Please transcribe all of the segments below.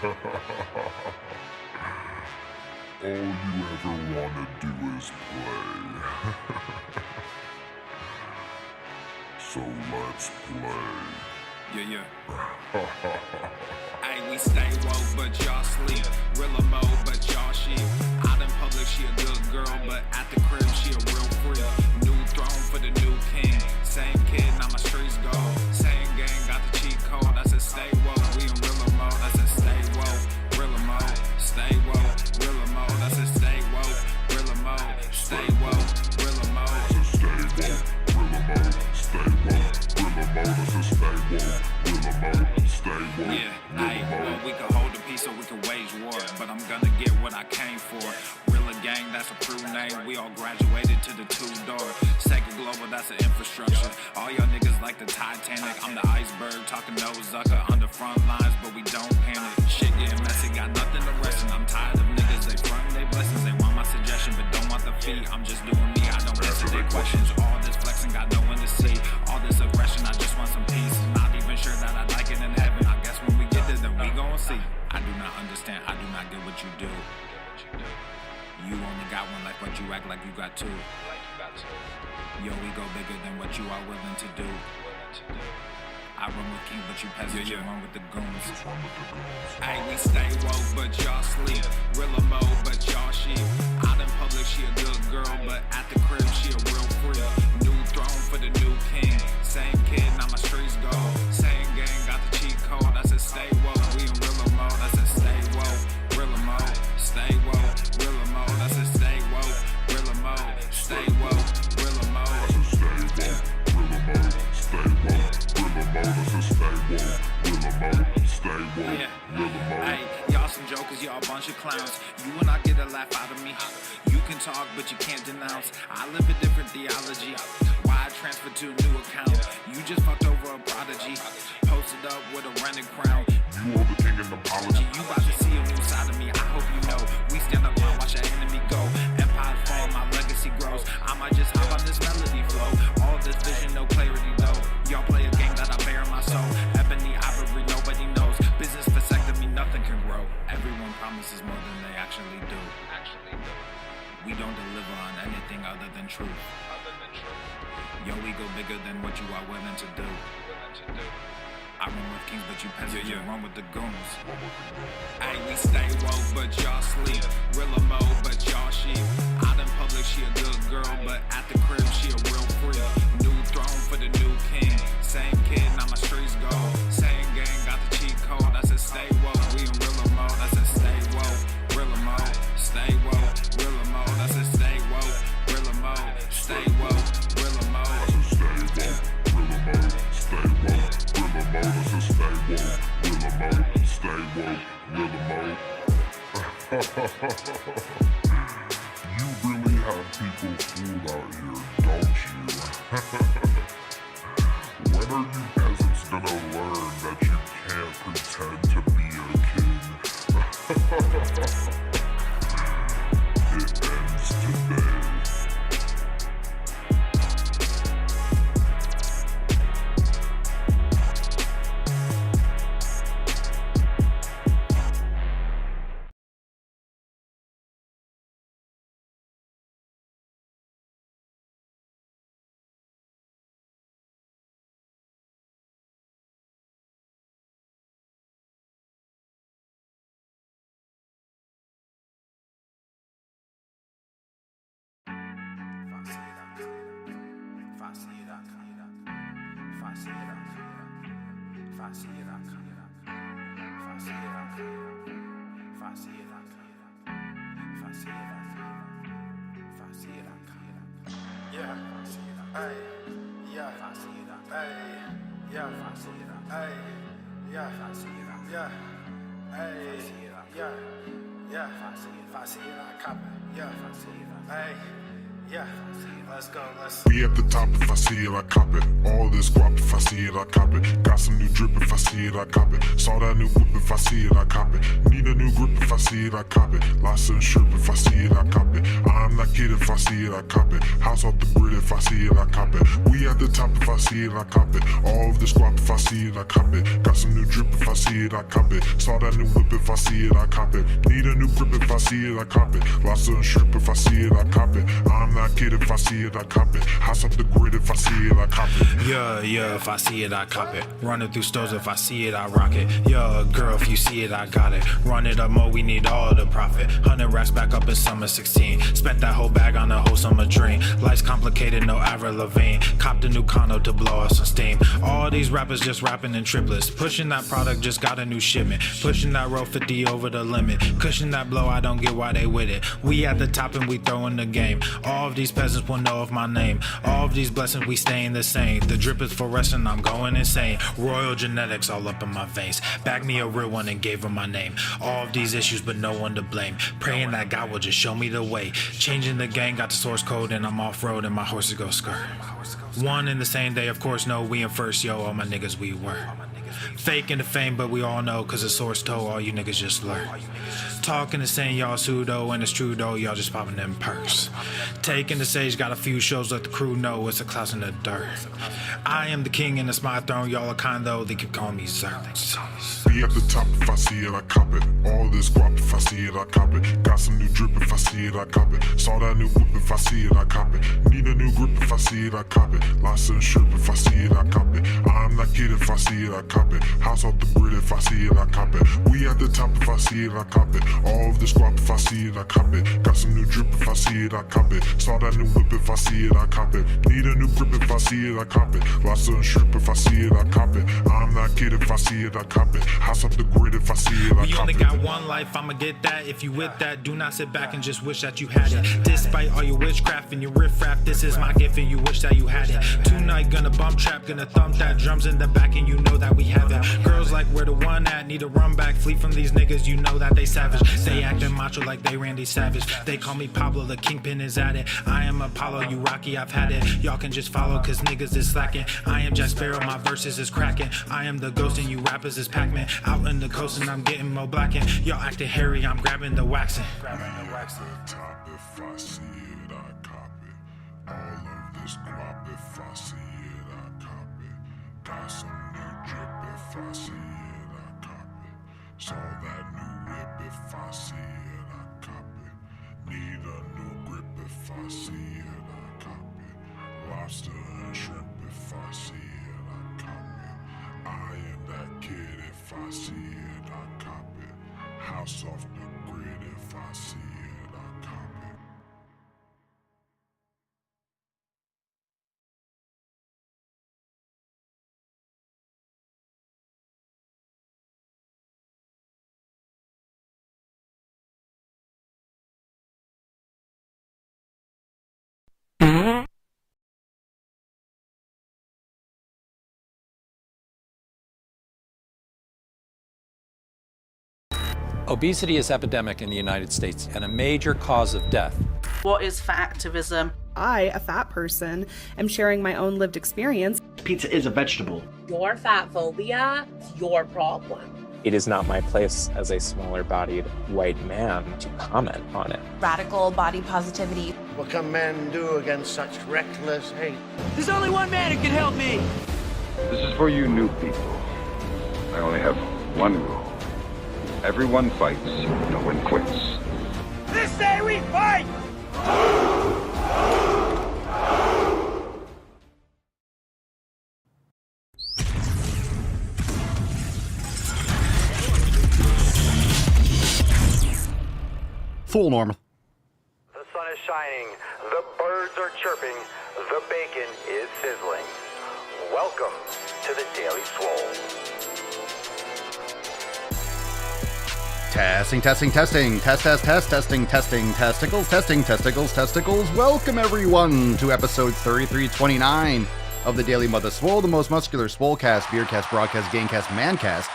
All you ever wanna do is play. So let's play. Yeah. Hey, we stay woke, but y'all sleep. Real mode, but y'all sheep. Out in public, she a good girl, but at the crib, she a real freak. New throne for the new king. Same kid, now my streets go. Same gang, got the cheat code. I said stay woke, we in real mode. I said stay woke, real mode. Stay woke, real mode. I said stay woke, real mode. Stay woke, real mode. I said stay woke, real mode. Stay woke, real mode. I said stay woke, real mode. Stay woke, Yeah, real mode. well, we can hold a peace or we can wage war, but I'm gonna get what I came for. Real gang, that's a crew name. We all graduated to the two-door. Sacred Global, that's an infrastructure. All y'all niggas like the Titanic. I'm the iceberg, talking no Zucker on the front lines, but we don't panic. Shit getting messy, got nothing to rest in. I'm tired of niggas, they frontin' they blessings. They want my suggestion, but don't want the fee. I'm just doing me, I don't answer their questions. All this flexing, got no one to see. All this aggression, I just want some peace. Not even sure that I like it in heaven. I guess when we get there, then we gon' see. I do not understand, I do not get what you do. You only got one life, but you act like you got two. Yo, we go bigger than what you are willing to do. I run with kings, but you peasants, you run with the goons. Hey, we stay woke, but y'all sleep. Real mode, but y'all sheep. Out in public, she a good girl, but at the crib, she a real freak. New throne for the new king. Same kid, now my streets go. Same gang, got the cheat code. I said stay woke, we in real mode. I said stay woke, real mode. Stay woke, real mode. I said stay woke, real mode. Stay woke, real mode. I said stay woke, real mode. Stay woke, real mode. I said stay woke, real mode. Stay woke, real mode. Hey, y'all some jokers, y'all a bunch of clowns. You will not get a laugh out of me. You can talk, but you can't denounce. I live a different theology. Why I transferred to a new account? You just fucked over a prodigy. Posted up with a rented crown. You are the king and apology. You about to see a new side of me, I hope you know. We stand up and watch our enemy go. Empire fall, my legacy grows. I might just hop on this melody flow. All this vision, no clarity though. Y'all play a game that I bear in my soul. Ebony ivory, nobody knows. Business vasectomy, nothing can grow. Everyone promises more than they actually do. We don't deliver on anything other than truth. Yo, we go bigger than what you are willing to do. I run with kings, but you peasants, you run with the goons. Hey, we stay woke, but y'all sleep. Real mode, but y'all sheep. Out in public, she a good girl, but at the crib, she a real freak. New throne for the new king. Same kid, now my streets go. Same gang, got the cheat code. I said stay woke, we in real mode. I said stay woke, real mode. Stay woke, real mode. I said stay woke, real mode. Stay woke, real mode. I said stay woke, real mode. Stay woke, real mode. I said stay woke, real mode. Stay woke, real mode. You really have people fooled out here, don't you? When are you peasants gonna learn that you can't pretend to be a king? It ends today. Yeah, let's go. We at the top, if I see it, I cop it. All this guap, if I see it, I cop it. Got some new drip, if I see it, I cop it. Saw that new whip, if I see it, I cop it. Need a new grip, if I see it, I cop it. Lots of shrimp, if I see it, I cop it. I'm that kid, if I see it, I cop it. House off the grid, if I see it, I cop it. We at the top, if I see it, I cop it. All of this guap, if I see it, I cop it. Got some new drip, if I see it, I cop it. Saw that new whip, if I see it, I cop it. Need a new grip, if I see it, I cop it. Lots of shrimp, if I see it, I cop it. I'm that kid, if I see it, I cop it. House off the grid, if I see it, I cop it. Yeah, if I see it, I cop it. Running through stores, if I see it, I rock it. Yeah, girl, if you see it, I got it. Run it up more, we need all the profit. 100 racks back up in summer 16. Spent that whole bag on a whole summer dream. Life's complicated, no Avril Lavigne. Copped a new condo to blow us some steam. All these rappers just rapping in triplets. Pushing that product, just got a new shipment. Pushing that roll 50 over the limit. Cushion that blow, I don't get why they with it. We at the top and we throwing the game. All of these peasants will know of my name. All of these blessings, we staying the same. The drip is fluorescent, I'm going insane. Royal genetics all up in my veins. Back me a real one and gave her my name. All of these issues, but no one to blame. Praying that God will just show me the way. Changing the game, got the source code, and I'm off road, and my horses go skirt. One in the same day, of course, no, we in first, yo, all my niggas we were. Faking the fame, but we all know, cause the source told all you niggas just learn. Talking and saying y'all pseudo, and it's true though, y'all just popping them perks. Taking the stage, got a few shows, let the crew know it's a class in the dirt. I am the king and it's my throne, y'all are kind though, they keep calling me Zerx. We at the top, if I see it, I cop it. All this guap, if I see it, I cop it. Got some new drip, if I see it, I cop it. Saw that new whip, if I see it, I cop it. Need a new grip, if I see it, I cop it. Lots of shrimp, if I see it, I cop it. I'm that kid, if I see it, I cop it. House off the grid, if I see it, I cop it. We at the top, if I see it, I cop it. All of this guap, if I see it, I cop it. Got some new drip, if I see it, I cop it. Saw that new whip, if I see it, I cop it. Need a new grip, if I see it, I cop it. Lots of shrimp, if I see it, I cop it. I'm that kid, if I see it, I cop it. House off the grid, if I see it, I cop it. We only got one life, I'ma get that. If you with that, do not sit back and just wish that you had it. Despite all your witchcraft and your riffraff, this is my gift and you wish that you had it. Tonight, gonna bump trap, gonna thump that. Drums in the back and you know that we have it. Girls like where the one at, need to run back. Flee from these niggas, you know that they savage. They acting macho like they Randy Savage. They call me Pablo, the kingpin is at it. I am Apollo, you Rocky, I've had it. Y'all can just follow cause niggas is slacking. I am Jack Sparrow, my verses is cracking. I am the ghost and you rappers is Pac-Man. Out in the coast and I'm getting more blacking. Y'all acting hairy, I'm grabbing the waxing. Top, if I see it, I cop it. All of this guap, if I see it, I cop it. Got some new drip, if I see it, I cop it. Saw that new whip, if I see it, I cop it. Need a new grip, if I see it, I cop it. Lobster and shrimp, if I see it, I cop it. I am that kid, if I see it, I cop it. House off the grid, if I see it, I cop it. Obesity is epidemic in the United States and a major cause of death. What is fat activism? I, a fat person, am sharing my own lived experience. Pizza is a vegetable. Your fat phobia is your problem. It is not my place as a smaller-bodied white man to comment on it. Radical body positivity. What can men do against such reckless hate? There's only one man who can help me. This is for you new people. I only have one rule. Everyone fights, no one quits. This day we fight! Full Norm. The sun is shining, the birds are chirping, the bacon is sizzling. Welcome to the Daily Swole. Testing, testing, testing, testing, testicles, testicles. Welcome everyone to episode 3329 of the Daily Mother Swole, the most muscular Swolecast, Beercast, Broadcast, Gamecast, Mancast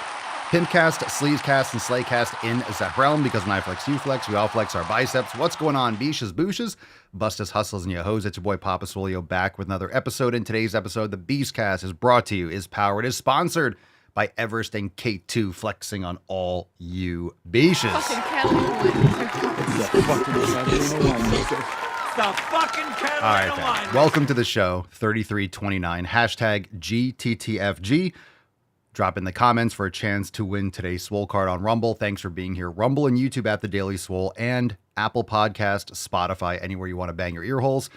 Pimpcast, Sleevescast, and Slaycast in that realm, because when I flex, you flex, we all flex our biceps. What's going on, Beaches, Booshes, Bustas, Hustles, and Yo-Hos? It's your boy Papa Swole back with another episode. In today's episode, the Beastcast is brought to you, is powered, is sponsored by Everest and K2, flexing on all you Beaches. It's the fucking Catalina All right, wine. welcome to the show, 3329, hashtag GTTFG. Drop in the comments for a chance to win today's Swole card on Rumble. Thanks for being here. Rumble and YouTube at The Daily Swole, and Apple Podcast, Spotify, anywhere you want to bang your ear holes.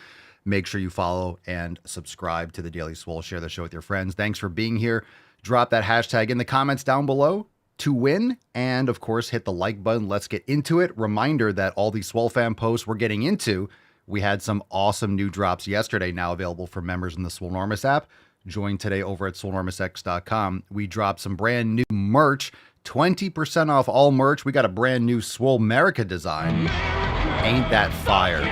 Make sure you follow and subscribe to The Daily Swole. Share the show with your friends. Thanks for being here. Drop that hashtag in the comments down below to win. And, of course, hit the like button. Let's get into it. Reminder that all these Swole fan posts we're getting into, we had some awesome new drops yesterday, now available for members in the Swolenormous app. Join today over at SwolenormousX.com. We dropped some brand new merch, 20% off all merch. We got a brand new Swole America design. Ain't that fire?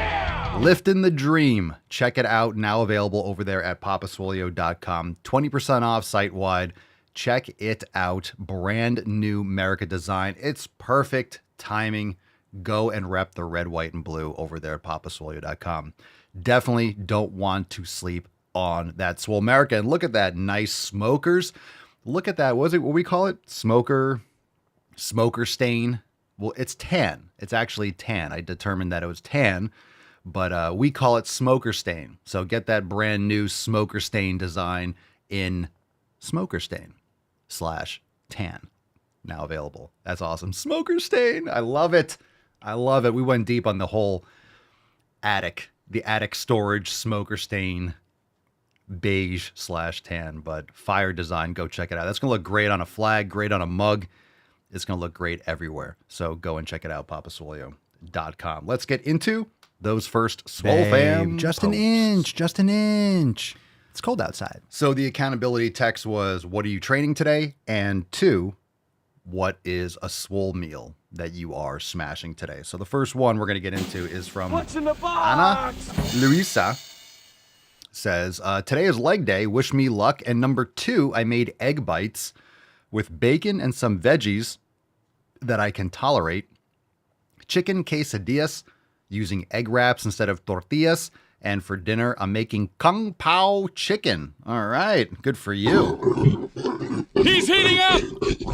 Lifting the Dream. Check it out. Now available over there at papaswolio.com. 20% off site-wide. Check it out. Brand new America design. It's perfect timing. Go and rep the red, white, and blue over there at papaswolio.com. Definitely don't want to sleep on that Swole America. And look at that nice smokers. Look at that. What we call it? Smoker stain. Well, it's tan. It's actually tan. I determined that it was tan, but we call it smoker stain. So get that brand new smoker stain design in smoker stain /tan. Now available. That's awesome. Smoker stain. I love it. I love it. We went deep on the whole attic, the attic storage smoker stain beige /tan, but fire design. Go check it out. That's going to look great on a flag, great on a mug. It's going to look great everywhere. So go and check it out, papaswolio.com. Let's get into those first Swole fam Just posts. an inch. It's cold outside. So the accountability text was, what are you training today? And 2, what is a Swole meal that you are smashing today? So the first one we're going to get into is from What's in the Ana box? Luisa. Says, today is leg day. Wish me luck. And number 2, I made egg bites with bacon and some veggies that I can tolerate. Chicken quesadillas using egg wraps instead of tortillas. And for dinner, I'm making kung pao chicken. All right. Good for you. He's heating up!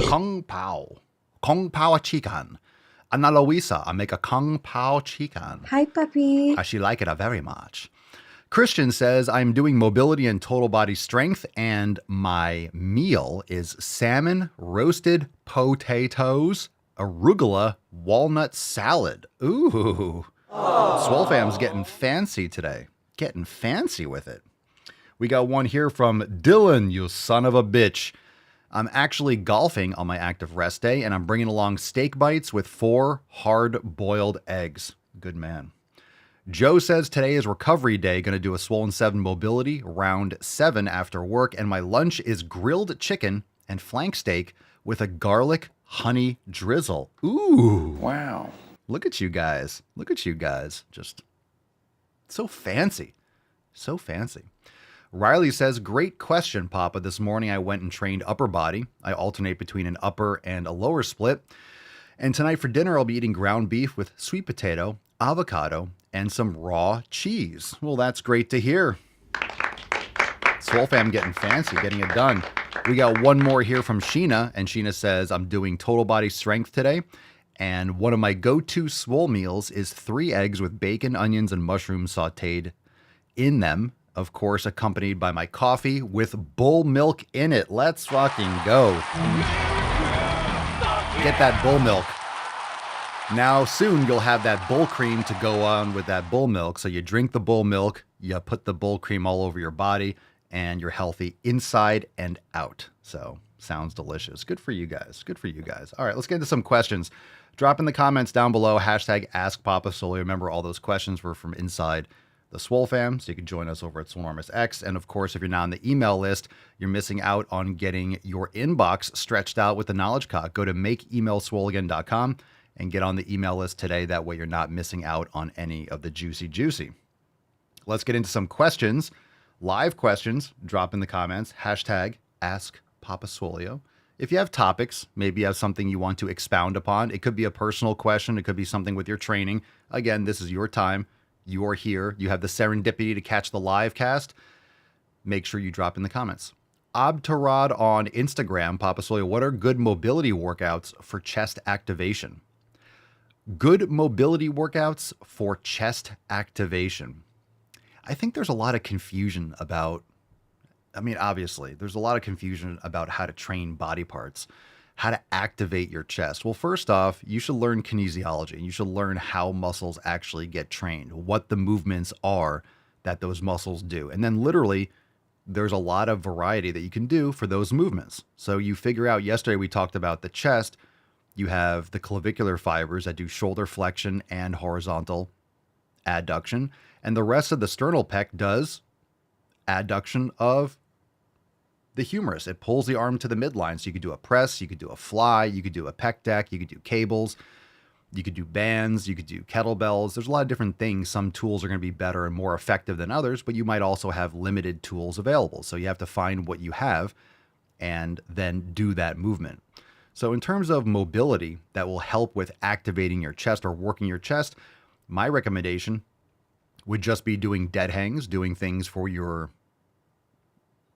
Kung pao. Kung pao chicken. Ana Luisa, I make a kung pao chicken. Hi, puppy. I she like it very much. Christian says, I'm doing mobility and total body strength, and my meal is salmon, roasted potatoes, arugula, walnut salad. Ooh. Swole fam's getting fancy today. Getting fancy with it. We got one here from Dylan, you son of a bitch. I'm actually golfing on my active rest day, and I'm bringing along steak bites with 4 hard-boiled eggs. Good man. Joe says today is recovery day. Going to do a Swollen 7 mobility round 7 after work. And my lunch is grilled chicken and flank steak with a garlic honey drizzle. Ooh. Wow. Look at you guys. Look at you guys. Just so fancy. So fancy. Riley says, great question, Papa. This morning I went and trained upper body. I alternate between an upper and a lower split. And tonight for dinner, I'll be eating ground beef with sweet potato, avocado, and some raw cheese. Well, that's great to hear. Swole fam getting fancy, getting it done. We got one more here from Sheena, and Sheena says, I'm doing total body strength today, and one of my go-to Swole meals is 3 eggs with bacon, onions, and mushrooms sauteed in them, of course, accompanied by my coffee with bull milk in it. Let's fucking go. Get that bull milk. Now, soon you'll have that bull cream to go on with that bull milk. So you drink the bull milk, you put the bull cream all over your body, and you're healthy inside and out. So, sounds delicious. Good for you guys. Good for you guys. All right, let's get into some questions. Drop in the comments down below, hashtag AskPapaSwole. Remember, all those questions were from inside the Swole fam, so you can join us over at SwoleNormousX. And of course, if you're not on the email list, you're missing out on getting your inbox stretched out with the knowledge cock. Go to makeemailswoleagain.com and get on the email list today. That way you're not missing out on any of the juicy. Let's get into some questions. Live questions. Drop in the comments. Hashtag AskPapaSwolio if you have topics, maybe you have something you want to expound upon. It could be a personal question. It could be something with your training. Again, this is your time. You are here. You have the serendipity to catch the live cast. Make sure you drop in the comments. Abtarad on Instagram, Papa Soya, what are good mobility workouts for chest activation? Good mobility workouts for chest activation. I think there's a lot of confusion about, obviously, there's a lot of confusion about how to train body parts, how to activate your chest. Well, first off, you should learn kinesiology. You should learn how muscles actually get trained, what the movements are that those muscles do. And then literally, there's a lot of variety that you can do for those movements. So you figure out, yesterday we talked about the chest. You have the clavicular fibers that do shoulder flexion and horizontal adduction. And the rest of the sternal pec does adduction of the humerus. It pulls the arm to the midline. So you could do a press, you could do a fly, you could do a pec deck, you could do cables, you could do bands, you could do kettlebells. There's a lot of different things. Some tools are going to be better and more effective than others, but you might also have limited tools available. So you have to find what you have and then do that movement. So in terms of mobility that will help with activating your chest or working your chest, my recommendation would just be doing dead hangs, doing things for your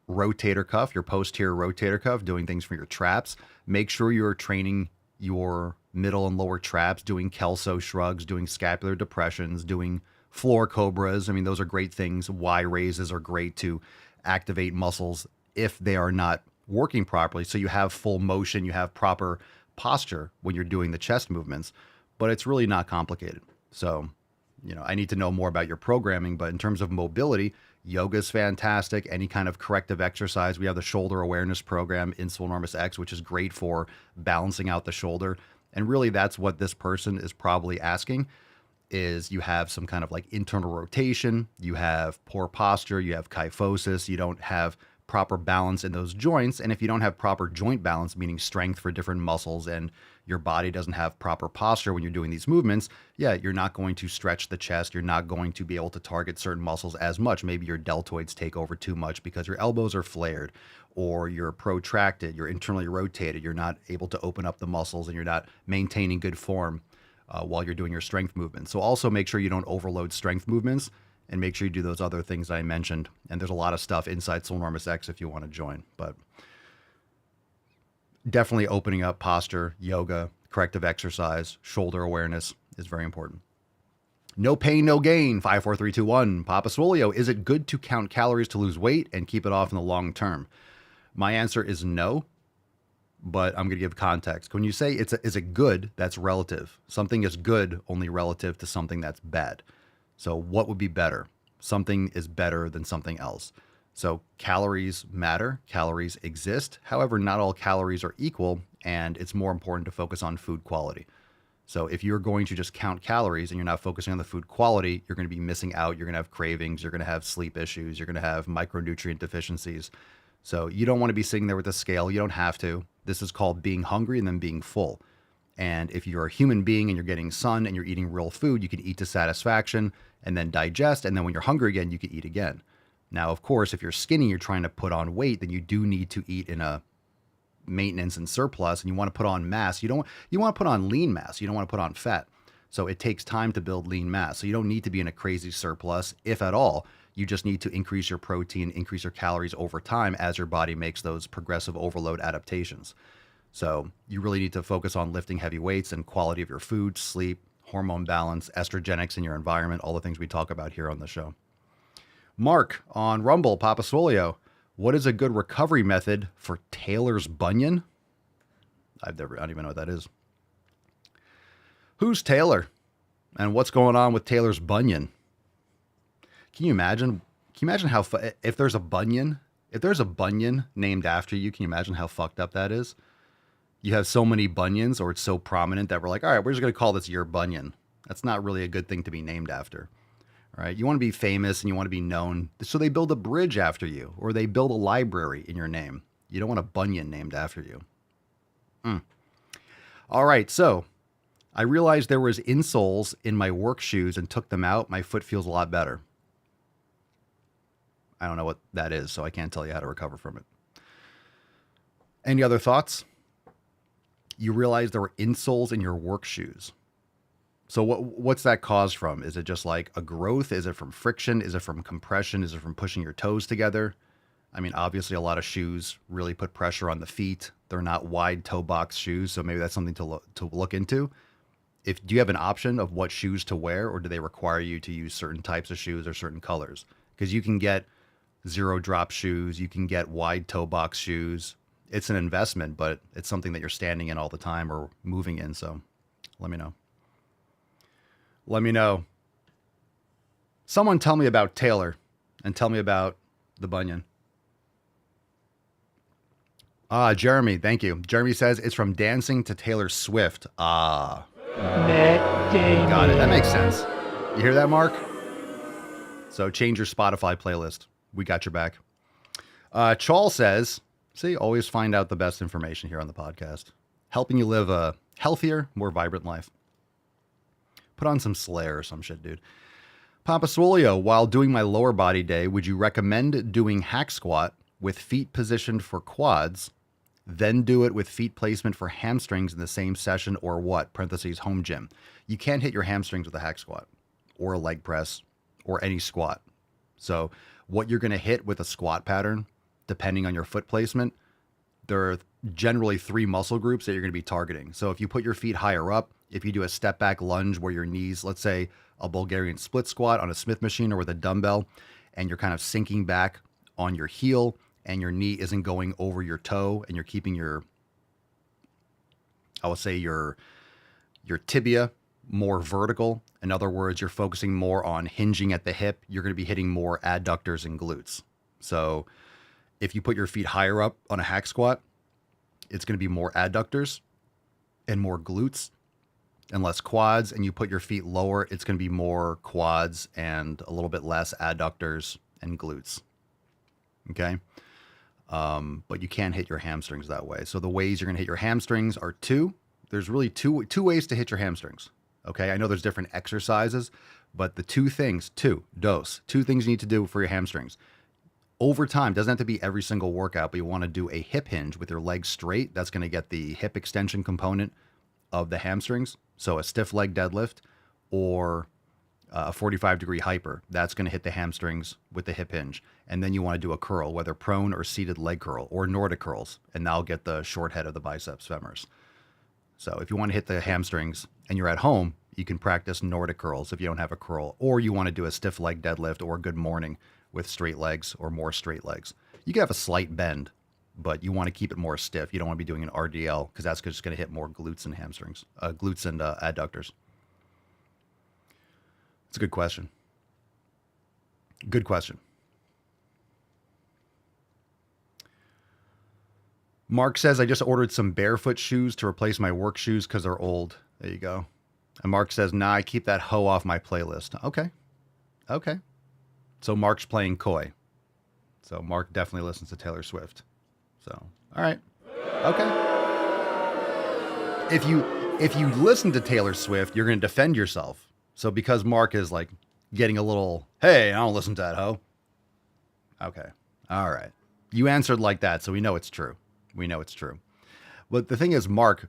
rotator cuff, your posterior rotator cuff, doing things for your traps. Make sure you're training your middle and lower traps, doing Kelso shrugs, doing scapular depressions, doing floor cobras. Those are great things. Y raises are great to activate muscles if they are not working properly. So you have full motion, you have proper posture when you're doing the chest movements, but it's really not complicated. So, I need to know more about your programming, but in terms of mobility, yoga is fantastic. Any kind of corrective exercise. We have the shoulder awareness program in Swole Enormous X, which is great for balancing out the shoulder. And really that's what this person is probably asking, is you have some kind of like internal rotation, you have poor posture, you have kyphosis, you don't have proper balance in those joints. And if you don't have proper joint balance, meaning strength for different muscles, and your body doesn't have proper posture when you're doing these movements, you're not going to stretch the chest. You're not going to be able to target certain muscles as much. Maybe your deltoids take over too much because your elbows are flared, or you're protracted, you're internally rotated. You're not able to open up the muscles, and you're not maintaining good form while you're doing your strength movements. So also make sure you don't overload strength movements, and make sure you do those other things I mentioned. And there's a lot of stuff inside Swole Enormous X if you want to join. But definitely opening up posture, yoga, corrective exercise, shoulder awareness is very important. No pain, no gain. 54321. Papa Swolio, is it good to count calories to lose weight and keep it off in the long term? My answer is no, but I'm going to give context. When you say is it good, that's relative. Something is good only relative to something that's bad. So what would be better? Something is better than something else. So calories matter, calories exist. However, not all calories are equal, and it's more important to focus on food quality. So if you're going to just count calories and you're not focusing on the food quality, you're going to be missing out. You're going to have cravings. You're going to have sleep issues. You're going to have micronutrient deficiencies. So you don't want to be sitting there with a scale. You don't have to. This is called being hungry and then being full. And if you're a human being and you're getting sun and you're eating real food, you can eat to satisfaction and then digest. And then when you're hungry again, you can eat again. Now, of course, if you're skinny, you're trying to put on weight, then you do need to eat in a maintenance and surplus, and you want to put on mass. You want to put on lean mass. You don't want to put on fat. So it takes time to build lean mass. So you don't need to be in a crazy surplus, if at all. You just need to increase your protein, increase your calories over time as your body makes those progressive overload adaptations. So you really need to focus on lifting heavy weights and quality of your food, sleep, hormone balance, estrogenics in your environment, all the things we talk about here on the show. Mark on Rumble, Papa Swolio, what is a good recovery method for Taylor's bunion? I don't even know what that is. Who's Taylor? And what's going on with Taylor's bunion? Can you imagine? Can you imagine how, if there's a bunion named after you, can you imagine how fucked up that is? You have so many bunions, or it's so prominent that we're like, all right, we're just going to call this your bunion. That's not really a good thing to be named after. All right. You want to be famous and you want to be known. So they build a bridge after you, or they build a library in your name. You don't want a bunion named after you. All right. So I realized there was insoles in my work shoes and took them out. My foot feels a lot better. I don't know what that is, so I can't tell you how to recover from it. Any other thoughts? you realize there were insoles in your work shoes. So what's that caused from? Is it just like a growth? Is it from friction? Is it from compression? Is it from pushing your toes together? I mean, obviously a lot of shoes really put pressure on the feet. They're not wide toe box shoes, so maybe that's something to look into. Do you have an option of what shoes to wear, or do they require you to use certain types of shoes or certain colors? Because you can get zero drop shoes, you can get wide toe box shoes. It's an investment, but it's something that you're standing in all the time or moving in. So let me know. Let me know. Someone tell me about Taylor and tell me about the bunion. Jeremy, thank you. Jeremy says it's from dancing to Taylor Swift. Got it. That makes sense. You hear that, Mark? So change your Spotify playlist. We got your back. Chawl says, see, always find out the best information here on the podcast. Helping you live a healthier, more vibrant life. Put on some Slayer or some shit, dude. Papa Swolio, while doing my lower body day, would you recommend doing hack squat with feet positioned for quads, then do it with feet placement for hamstrings in the same session, or what? Parentheses, home gym. You can't hit your hamstrings with a hack squat or a leg press or any squat. So what you're going to hit with a squat pattern, depending on your foot placement, there are generally 3 muscle groups that you're going to be targeting. So if you put your feet higher up, if you do a step back lunge where your knees, let's say a Bulgarian split squat on a Smith machine or with a dumbbell, and you're kind of sinking back on your heel and your knee isn't going over your toe and you're keeping your, I would say your tibia more vertical. In other words, you're focusing more on hinging at the hip. You're going to be hitting more adductors and glutes. So if you put your feet higher up on a hack squat, it's going to be more adductors and more glutes and less quads. And you put your feet lower, it's going to be more quads and a little bit less adductors and glutes. Okay. But you can't hit your hamstrings that way. So the ways you're going to hit your hamstrings are 2. There's really two ways to hit your hamstrings. Okay. I know there's different exercises, but the 2 things, 2 things you need to do for your hamstrings. Over time, doesn't have to be every single workout, but you want to do a hip hinge with your legs straight. That's going to get the hip extension component of the hamstrings. So a stiff leg deadlift or a 45-degree hyper. That's going to hit the hamstrings with the hip hinge. And then you want to do a curl, whether prone or seated leg curl or Nordic curls. And that'll get the short head of the biceps femoris. So if you want to hit the hamstrings and you're at home, you can practice Nordic curls if you don't have a curl. Or you want to do a stiff leg deadlift or a good morning with straight legs or more straight legs. You can have a slight bend, but you want to keep it more stiff. You don't want to be doing an RDL because that's just going to hit more glutes and hamstrings, glutes and adductors. It's a good question. Good question. Mark says, I just ordered some barefoot shoes to replace my work shoes because they're old. There you go. And Mark says, nah, I keep that hoe off my playlist. Okay. So Mark's playing coy. So Mark definitely listens to Taylor Swift. So, all right. Okay. If you listen to Taylor Swift, you're going to defend yourself. So because Mark is like getting a little, hey, I don't listen to that hoe. Okay. All right. You answered like that, so we know it's true. But the thing is, Mark,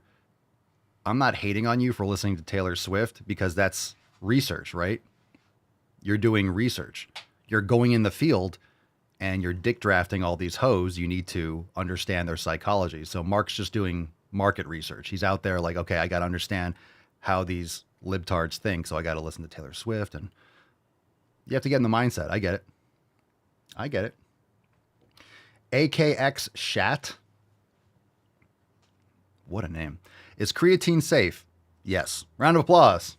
I'm not hating on you for listening to Taylor Swift because that's research, right? You're doing research. You're going in the field and you're dick drafting all these hoes. You need to understand their psychology. So Mark's just doing market research. He's out there like, okay, I got to understand how these libtards think. So I got to listen to Taylor Swift, and you have to get in the mindset. I get it. AKX Shat. What a name. Is creatine safe? Yes. Round of applause.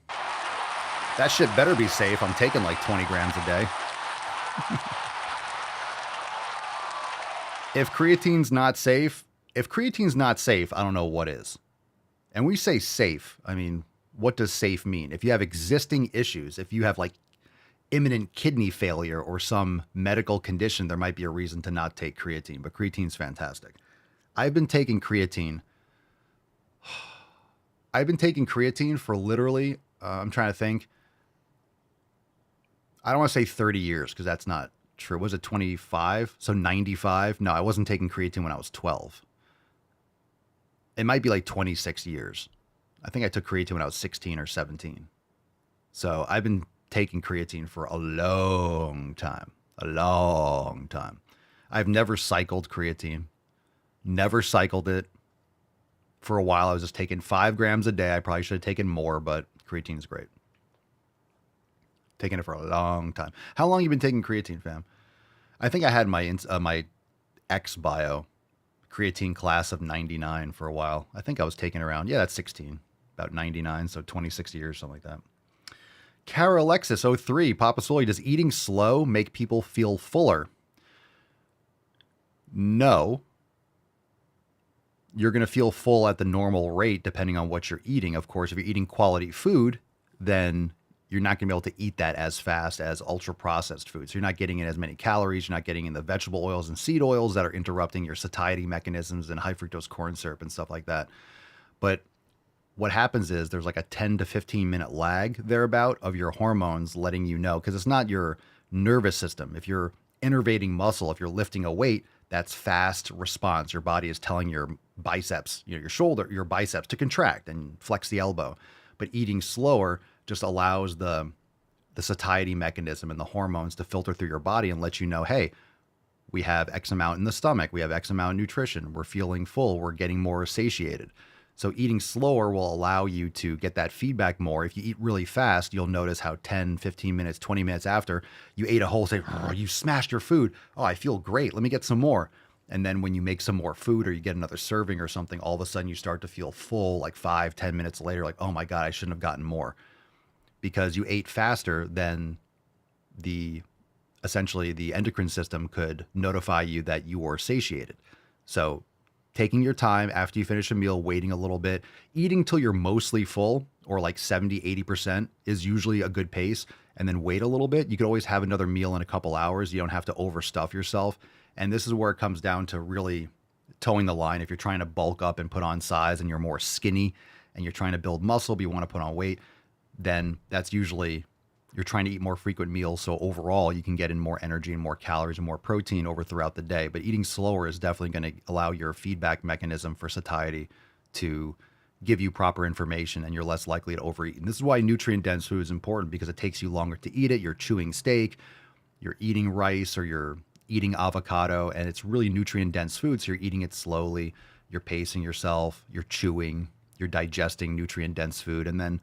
That shit better be safe. I'm taking like 20 grams a day. If creatine's not safe, I don't know what is. And we say safe. I mean, what does safe mean? If you have existing issues, if you have like imminent kidney failure or some medical condition, there might be a reason to not take creatine, but creatine's fantastic. I've been taking creatine for literally, I'm trying to think. I don't want to say 30 years because that's not true. Was it 25? So 95? No, I wasn't taking creatine when I was 12. it might be like 26 years. I think I took creatine when I was 16 or 17. So I've been taking creatine for a long time. A long time. I've never cycled creatine. Never cycled it. For a while, I was just taking 5 grams a day. I probably should have taken more, but creatine is great. Taking it for a long time. How long you been taking creatine, fam? I think I had my X bio creatine class of 99 for a while. I think I was taking around, that's 16, about 99, so 26 years, something like that. Kara Alexis 03, Papa Swole, does eating slow make people feel fuller? No. You're going to feel full at the normal rate depending on what you're eating. Of course, if you're eating quality food, then you're not going to be able to eat that as fast as ultra-processed food. So you're not getting in as many calories. You're not getting in the vegetable oils and seed oils that are interrupting your satiety mechanisms and high fructose corn syrup and stuff like that. But what happens is there's like a 10 to 15 minute lag thereabout of your hormones letting you know, because it's not your nervous system. If you're innervating muscle, if you're lifting a weight, that's fast response. Your body is telling your biceps, your shoulder, your biceps to contract and flex the elbow. But eating slower just allows the satiety mechanism and the hormones to filter through your body and let you know, hey, we have X amount in the stomach. We have X amount of nutrition. We're feeling full. We're getting more satiated. So eating slower will allow you to get that feedback more. If you eat really fast, you'll notice how 10, 15 minutes, 20 minutes after you ate a whole, say, oh, you smashed your food. Oh, I feel great. Let me get some more. And then when you make some more food or you get another serving or something, all of a sudden you start to feel full like 5, 10 minutes later, like, oh my God, I shouldn't have gotten more. Because you ate faster than essentially the endocrine system could notify you that you were satiated. So taking your time after you finish a meal, waiting a little bit, eating till you're mostly full or like 70, 80% is usually a good pace. And then wait a little bit. You could always have another meal in a couple hours. You don't have to overstuff yourself. And this is where it comes down to really towing the line. If you're trying to bulk up and put on size and you're more skinny and you're trying to build muscle, but you want to put on weight, then that's usually you're trying to eat more frequent meals. So overall, you can get in more energy and more calories and more protein over throughout the day. But eating slower is definitely going to allow your feedback mechanism for satiety to give you proper information, and you're less likely to overeat. And this is why nutrient-dense food is important, because it takes you longer to eat it. You're chewing steak, you're eating rice, or you're eating avocado, and it's really nutrient-dense food. So you're eating it slowly, you're pacing yourself, you're chewing, you're digesting nutrient-dense food, and then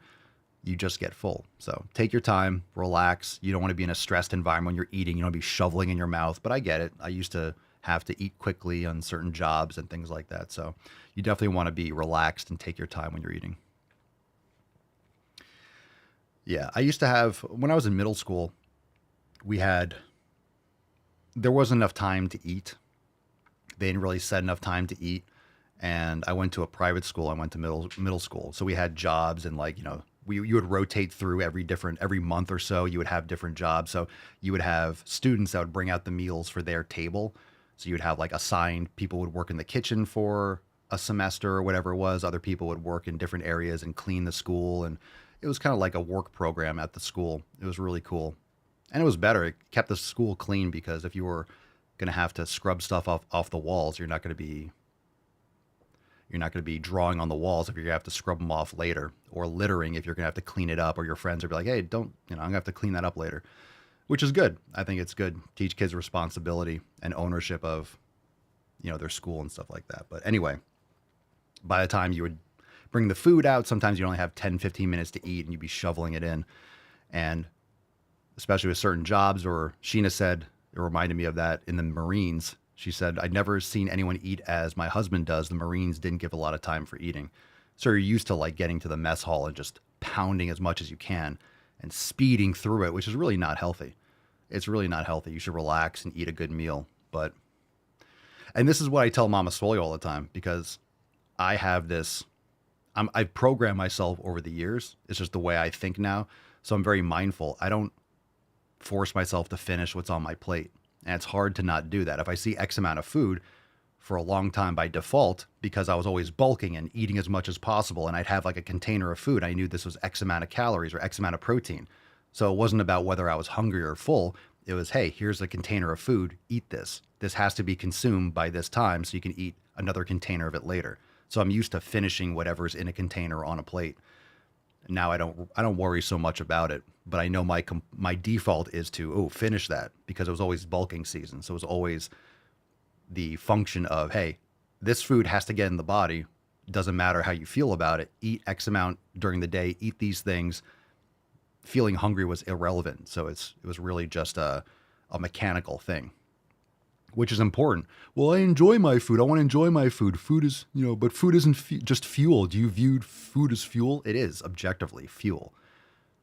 you just get full. So take your time, relax. You don't want to be in a stressed environment when you're eating. You don't want to be shoveling in your mouth, but I get it. I used to have to eat quickly on certain jobs and things like that. So you definitely want to be relaxed and take your time when you're eating. Yeah, I used to have, when I was in middle school, there wasn't enough time to eat. They didn't really set enough time to eat. And I went to a private school. I went to middle school. So we had jobs and you would rotate through every month or so. You would have different jobs. So you would have students that would bring out the meals for their table. So you would have assigned people would work in the kitchen for a semester or whatever it was. Other people would work in different areas and clean the school. And it was kind of like a work program at the school. It was really cool. And it was better. It kept the school clean, because if you were going to have to scrub stuff off the walls, you're not going to be drawing on the walls if you're going to have to scrub them off later, or littering if you're going to have to clean it up, or your friends will be like, hey, I'm going to have to clean that up later, which is good. I think it's good. Teach kids responsibility and ownership of, their school and stuff like that. But anyway, by the time you would bring the food out, sometimes you only have 10, 15 minutes to eat and you'd be shoveling it in. And especially with certain jobs, or Sheena said, it reminded me of that in the Marines. She said, I'd never seen anyone eat as my husband does. The Marines didn't give a lot of time for eating. So you're used to getting to the mess hall and just pounding as much as you can and speeding through it, which is really not healthy. It's really not healthy. You should relax and eat a good meal. And this is what I tell Mama Swole all the time, because I have this, I've programmed myself over the years. It's just the way I think now. So I'm very mindful. I don't force myself to finish what's on my plate. And it's hard to not do that. If I see X amount of food for a long time by default, because I was always bulking and eating as much as possible, and I'd have a container of food, I knew this was X amount of calories or X amount of protein. So it wasn't about whether I was hungry or full. It was, hey, here's a container of food, eat this. This has to be consumed by this time so you can eat another container of it later. So I'm used to finishing whatever's in a container on a plate. Now I don't worry so much about it, but I know my default is to finish that, because it was always bulking season. So it was always the function of, hey, this food has to get in the body. Doesn't matter how you feel about it. Eat X amount during the day. Eat these things. Feeling hungry was irrelevant. So it was really just a mechanical thing, which is important. Well, I enjoy my food. I want to enjoy my food. Food is, but food isn't just fuel. Do you view food as fuel? It is objectively fuel.